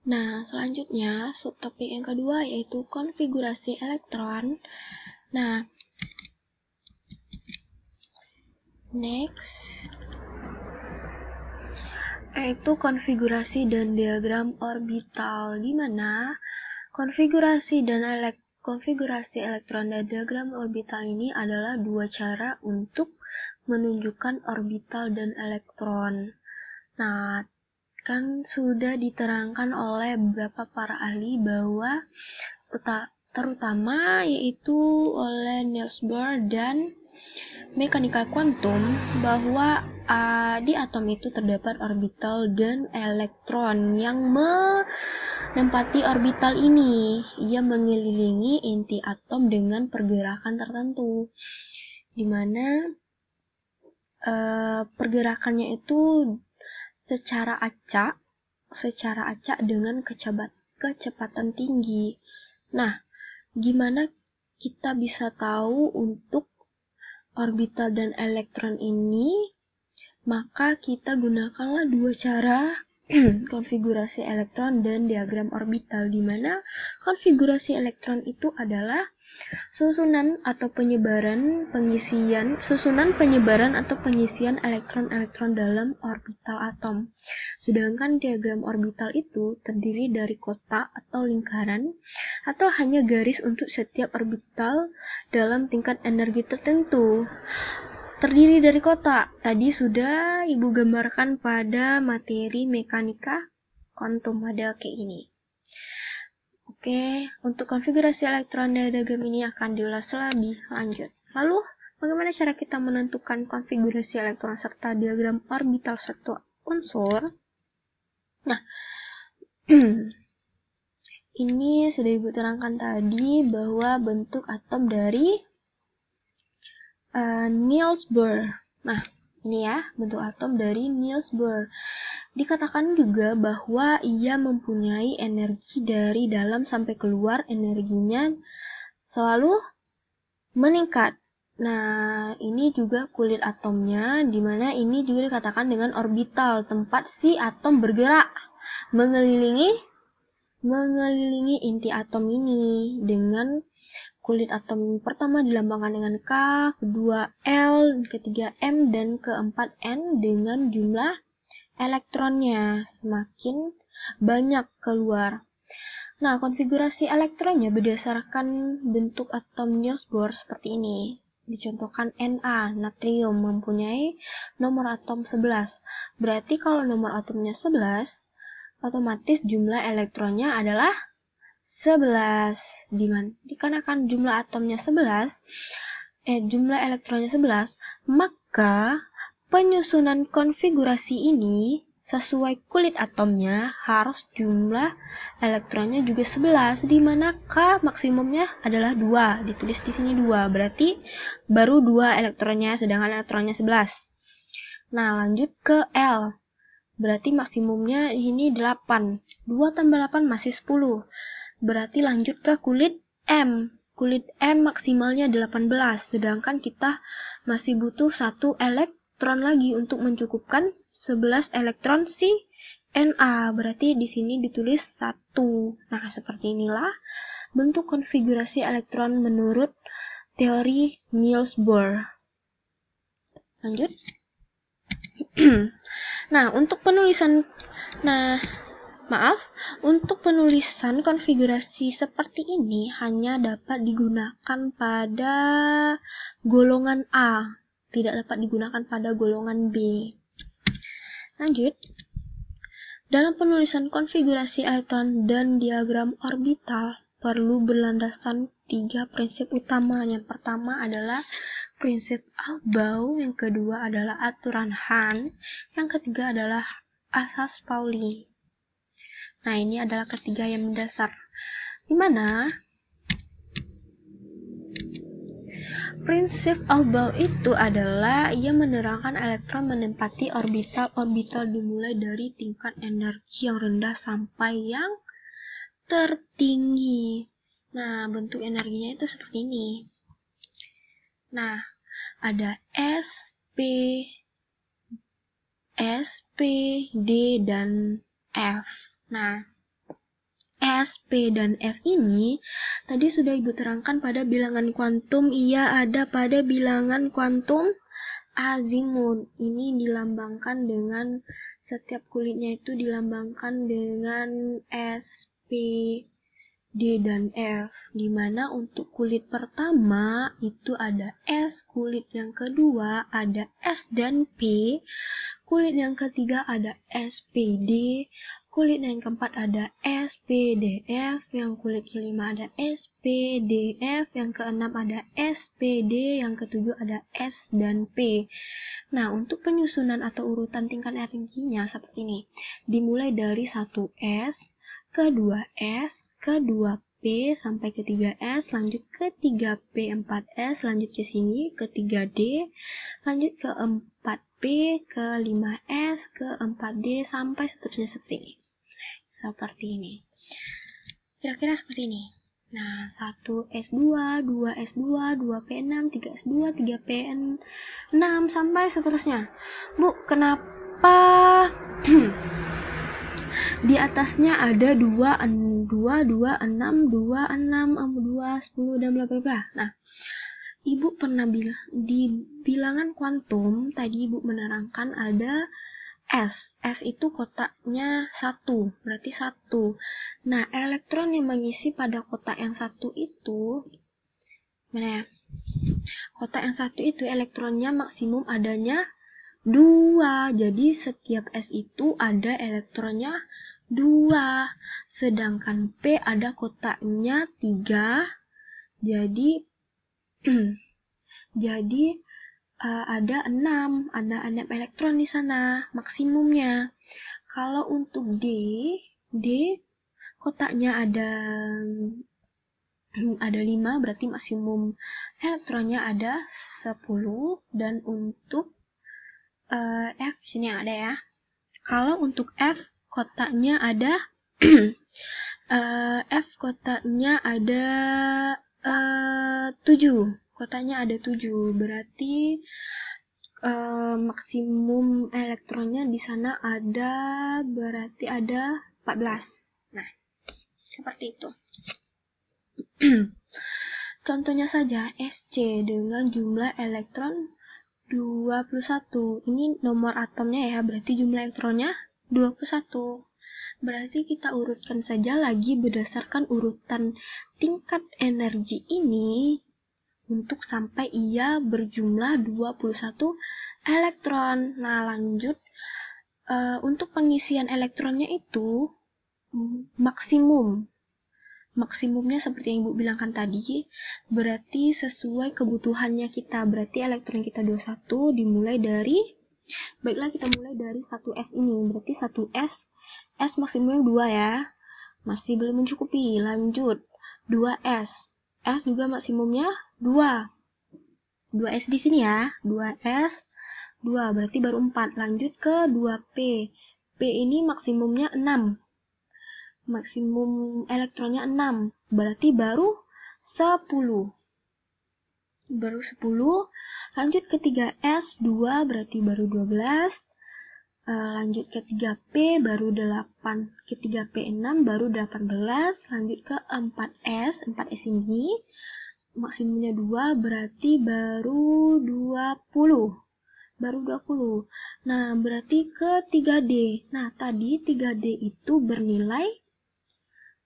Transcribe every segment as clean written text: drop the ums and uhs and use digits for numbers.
Nah, selanjutnya subtopik yang kedua yaitu konfigurasi elektron. Nah, next yaitu konfigurasi dan diagram orbital, di mana konfigurasi elektron dan diagram orbital ini adalah dua cara untuk menunjukkan orbital dan elektron. Nah, kan sudah diterangkan oleh beberapa para ahli bahwa terutama yaitu oleh Niels Bohr dan mekanika kuantum bahwa di atom itu terdapat orbital dan elektron yang menempati orbital ini. Ia mengelilingi inti atom dengan pergerakan tertentu, di mana pergerakannya itu secara acak dengan kecepatan tinggi. Nah, gimana kita bisa tahu untuk orbital dan elektron ini? Maka kita gunakanlah dua cara konfigurasi elektron dan diagram orbital, di mana konfigurasi elektron itu adalah susunan penyebaran atau pengisian elektron-elektron dalam orbital atom. Sedangkan diagram orbital itu terdiri dari kotak atau lingkaran atau hanya garis untuk setiap orbital dalam tingkat energi tertentu. Terdiri dari kotak. Tadi sudah Ibu gambarkan pada materi mekanika kuantum model kayak ini. Oke, untuk konfigurasi elektron dan diagram ini akan diulas lebih lanjut. Lalu, bagaimana cara kita menentukan konfigurasi elektron serta diagram orbital satu unsur? Nah, ini sudah Ibu terangkan tadi bahwa bentuk atom dari Niels Bohr. Nah, ini ya, bentuk atom dari Niels Bohr. Dikatakan juga bahwa ia mempunyai energi dari dalam sampai keluar, energinya selalu meningkat. Nah, ini juga kulit atomnya, di mana ini juga dikatakan dengan orbital, tempat si atom bergerak mengelilingi inti atom ini dengan kulit atom pertama dilambangkan dengan K, kedua L, ketiga M, dan keempat N dengan jumlah elektronnya semakin banyak keluar. Nah, konfigurasi elektronnya berdasarkan bentuk atom Niels Bohr seperti ini. Dicontohkan Na, natrium, mempunyai nomor atom 11. Berarti kalau nomor atomnya 11, otomatis jumlah elektronnya adalah 11. Dikarenakan jumlah atomnya 11, jumlah elektronnya 11, maka penyusunan konfigurasi ini sesuai kulit atomnya harus jumlah elektronnya juga 11, di mana K maksimumnya adalah 2. Ditulis di sini 2, berarti baru 2 elektronnya, sedangkan elektronnya 11. Nah, lanjut ke L. Berarti maksimumnya ini 8. 2 tambah 8 masih 10. Berarti lanjut ke kulit M. Kulit M maksimalnya 18, sedangkan kita masih butuh 1 elektron lagi untuk mencukupkan 11 elektron si Na. Berarti di sini ditulis 1. Nah, seperti inilah bentuk konfigurasi elektron menurut teori Niels Bohr. Lanjut. Nah, untuk penulisan konfigurasi seperti ini hanya dapat digunakan pada golongan A, tidak dapat digunakan pada golongan B. Lanjut. Dalam penulisan konfigurasi elektron dan diagram orbital perlu berlandaskan 3 prinsip utama. Yang pertama adalah prinsip Aufbau, yang kedua adalah aturan Hahn, yang ketiga adalah asas Pauli. Nah, ini adalah ketiga yang mendasar, di mana prinsip Aufbau itu adalah ia menerangkan elektron menempati orbital dimulai dari tingkat energi yang rendah sampai yang tertinggi. Nah, bentuk energinya itu seperti ini. Nah, ada S, P, D, dan F. Nah, S, P, dan F ini tadi sudah Ibu terangkan pada bilangan kuantum. Ia ada pada bilangan kuantum azimut. Ini dilambangkan dengan setiap kulitnya itu dilambangkan dengan S, P, D, dan F. Dimana untuk kulit pertama itu ada S, kulit yang kedua ada S dan P, kulit yang ketiga ada S, P, D, kulit yang keempat ada S, P, D, F, yang kulit kelima ada S, P, D, F, yang keenam ada S, P, D, yang ketujuh ada S dan P. Nah, untuk penyusunan atau urutan tingkat energinya seperti ini. Dimulai dari 1S, ke 2S, ke 2P, sampai ke 3S, lanjut ke 3P, 4S, lanjut ke sini, ke 3D, lanjut ke 4P, ke 5S, ke 4D, sampai seterusnya seperti ini. Seperti ini. Kira-kira seperti ini. Nah, 1S2, 2S2, 2P6, 3S2, 3P6, sampai seterusnya. Bu, kenapa di atasnya ada 2, 6, 2, 10, dan bla bla bla. Nah, Ibu pernah bilang di bilangan kuantum, tadi Ibu menerangkan ada S. S itu kotaknya 1, berarti 1. Nah, elektron yang mengisi pada kotak yang 1 itu, mana ya? Kotak yang 1 itu elektronnya maksimum adanya 2. Jadi, setiap S itu ada elektronnya 2. Sedangkan P ada kotaknya 3. Jadi, ada 6 elektron di sana maksimumnya. Kalau untuk D kotaknya ada 5, berarti maksimum elektronnya ada 10. Dan untuk F sini ada ya. Kalau untuk F kotaknya ada F kotaknya ada 7. Kotaknya ada 7, berarti maksimum elektronnya di sana berarti ada 14. Nah, seperti itu. Contohnya saja SC dengan jumlah elektron 21. Ini nomor atomnya ya, berarti jumlah elektronnya 21. Berarti kita urutkan saja lagi berdasarkan urutan tingkat energi ini untuk sampai ia berjumlah 21 elektron. Nah, lanjut. Untuk pengisian elektronnya itu maksimumnya seperti yang Ibu bilangkan tadi, berarti sesuai kebutuhannya kita. Berarti elektron kita 21 dimulai dari, baiklah kita mulai dari 1S ini. Berarti 1S, S maksimumnya 2 ya. Masih belum mencukupi. Lanjut. 2S. S juga maksimumnya 2. 2S di sini ya. 2S, 2. Berarti baru 4. Lanjut ke 2P. P ini maksimumnya 6. Maksimum elektronnya 6. Berarti baru 10. Baru 10. Lanjut ke 3S, 2. Berarti baru 12. Lanjut ke 3P baru 8. Ke 3P6 baru 18. Lanjut ke 4S. 4S ini maksimumnya 2, berarti baru 20. Baru 20. Nah, berarti ke 3D. Nah, tadi 3D itu bernilai,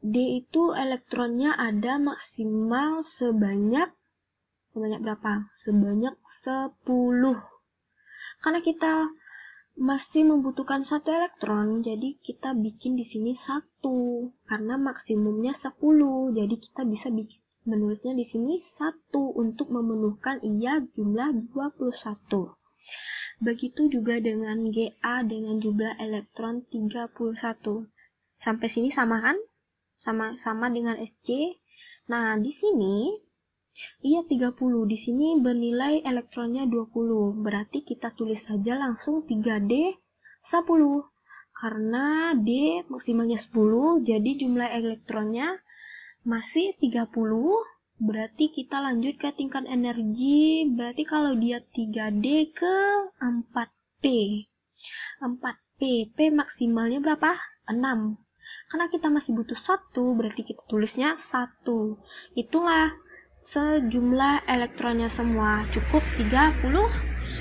D itu elektronnya ada maksimal sebanyak berapa? Sebanyak 10. Karena kita masih membutuhkan 1 elektron, jadi kita bikin di sini 1. Karena maksimumnya 10. Jadi kita bisa menulisnya di sini 1 untuk memenuhkan ia jumlah 21. Begitu juga dengan GA dengan jumlah elektron 31. Sampai sini sama kan? Sama dengan SC. Nah, di sini ia 30. Di sini bernilai elektronnya 20. Berarti kita tulis saja langsung 3D 10. Karena D maksimalnya 10, jadi jumlah elektronnya masih 30, berarti kita lanjut ke tingkat energi. Berarti kalau dia 3D ke 4P. 4P, P maksimalnya berapa? 6. Karena kita masih butuh 1, berarti kita tulisnya 1. Itulah sejumlah elektronnya semua, cukup 31.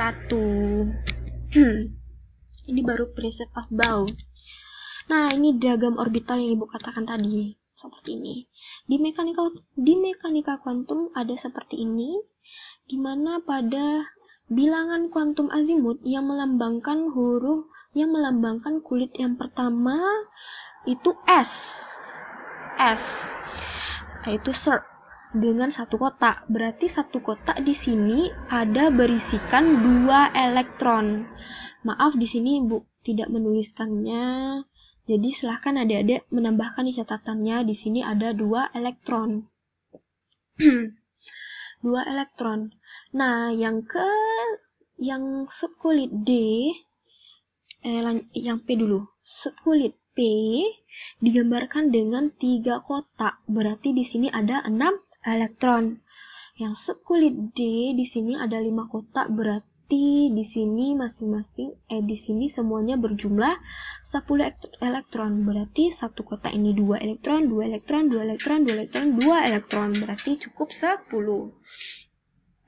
Ini baru prinsip of Bohr. Nah, ini diagram orbital yang Ibu katakan tadi, seperti ini. Di mekanika kuantum ada seperti ini, di mana pada bilangan kuantum azimut yang melambangkan kulit yang pertama itu S, yaitu Sir, dengan satu kotak. Berarti satu kotak di sini ada berisikan 2 elektron. Maaf, di sini Ibu tidak menuliskannya. Jadi silahkan adik-adik menambahkan di catatannya. Di sini ada 2 elektron. 2 elektron. Nah, yang subkulit D, yang P dulu. Subkulit P digambarkan dengan 3 kotak. Berarti di sini ada 6 elektron. Yang subkulit D di sini ada 5 kotak. Berarti di sini di sini semuanya berjumlah 10 elektron. Berarti satu kotak ini 2 elektron, 2 elektron, 2 elektron, 2 elektron, 2 elektron. Berarti cukup 10.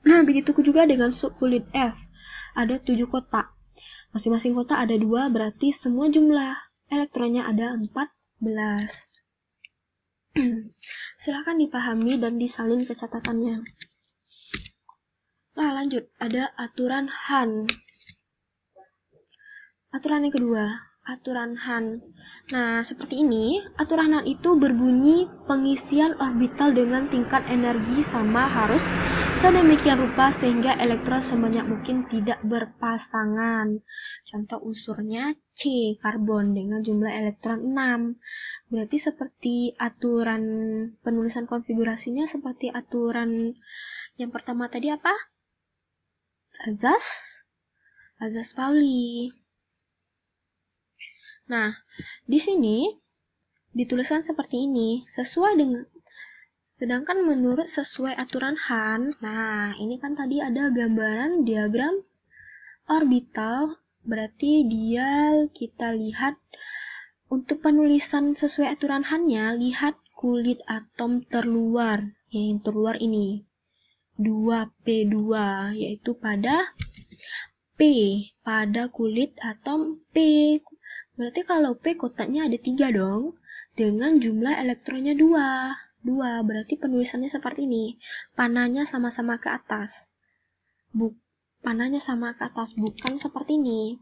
Nah, begitu juga dengan subkulit F. Ada 7 kotak. Masing-masing kotak ada 2, berarti semua jumlah elektronnya ada 14. Silahkan dipahami dan disalin ke catatannya. Nah, lanjut. Ada aturan Hahn. Aturan yang kedua, aturan Hahn. Nah, seperti ini. Aturan Hahn itu berbunyi pengisian orbital dengan tingkat energi sama harus sedemikian rupa sehingga elektron sebanyak mungkin tidak berpasangan. Contoh unsurnya C, karbon, dengan jumlah elektron 6. Berarti seperti aturan penulisan konfigurasinya seperti aturan yang pertama tadi apa? Azas Pauli. Nah, di sini dituliskan seperti ini, sedangkan menurut sesuai aturan Hahn. Nah, ini kan tadi ada gambaran diagram orbital, berarti kita lihat untuk penulisan sesuai aturan Hahn-nya, lihat kulit atom terluar, yang terluar ini 2P2, yaitu pada kulit atom P. Berarti kalau P kotaknya ada 3 dong, dengan jumlah elektronnya 2. Berarti penulisannya seperti ini. Panahnya sama-sama ke atas. Panahnya sama ke atas, bukan seperti ini.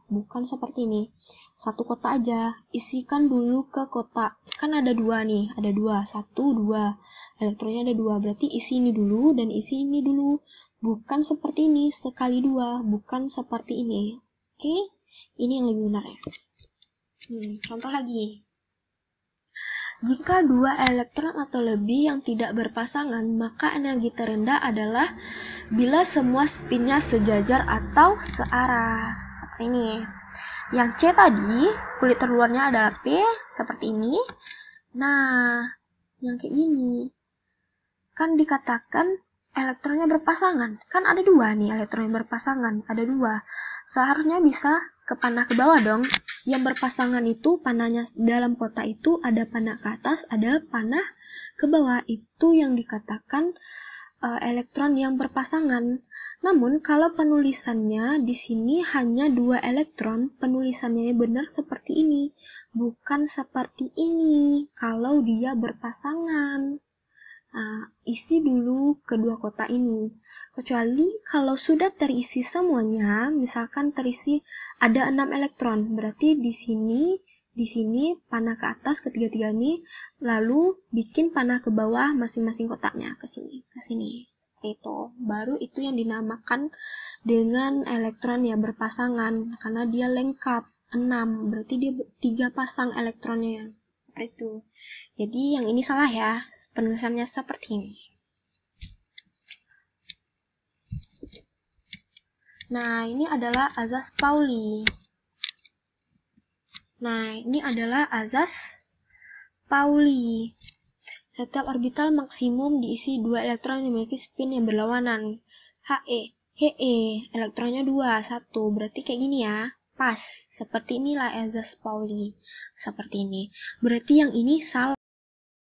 Satu kotak aja. Isikan dulu ke kotak. Kan ada 2 nih, ada 2. 1, 2. Elektronnya ada 2, berarti isi ini dulu dan isi ini dulu. Bukan seperti ini, sekali 2. Bukan seperti ini. Oke? Ini yang lebih benar ya. Contoh lagi. Jika 2 elektron atau lebih yang tidak berpasangan, maka energi terendah adalah bila semua spinnya sejajar atau searah. Seperti ini. Yang C tadi, kulit terluarnya adalah P, seperti ini. Nah, yang kayak gini. Kan dikatakan elektronnya berpasangan. Kan ada 2 nih elektron yang berpasangan. Ada 2. Seharusnya bisa ke panah ke bawah dong. Yang berpasangan itu panahnya dalam kotak itu ada panah ke atas, ada panah ke bawah. Itu yang dikatakan elektron yang berpasangan. Namun kalau penulisannya di sini hanya 2 elektron, penulisannya benar seperti ini, bukan seperti ini kalau dia berpasangan. Nah, isi dulu kedua kotak ini. Kecuali kalau sudah terisi semuanya, misalkan terisi ada 6 elektron, berarti di sini panah ke atas ketiga-tiga ini, lalu bikin panah ke bawah masing-masing kotaknya ke sini. Itu baru itu yang dinamakan dengan elektron yang berpasangan karena dia lengkap 6, berarti dia 3 pasang elektronnya. Seperti itu. Jadi yang ini salah ya, penulisannya seperti ini. Nah, ini adalah azas Pauli. Setiap orbital maksimum diisi 2 elektron yang memiliki spin yang berlawanan. He, elektronnya 2, 1. Berarti kayak gini ya, pas. Seperti inilah Ezas Pauli. Seperti ini. Berarti yang ini salah.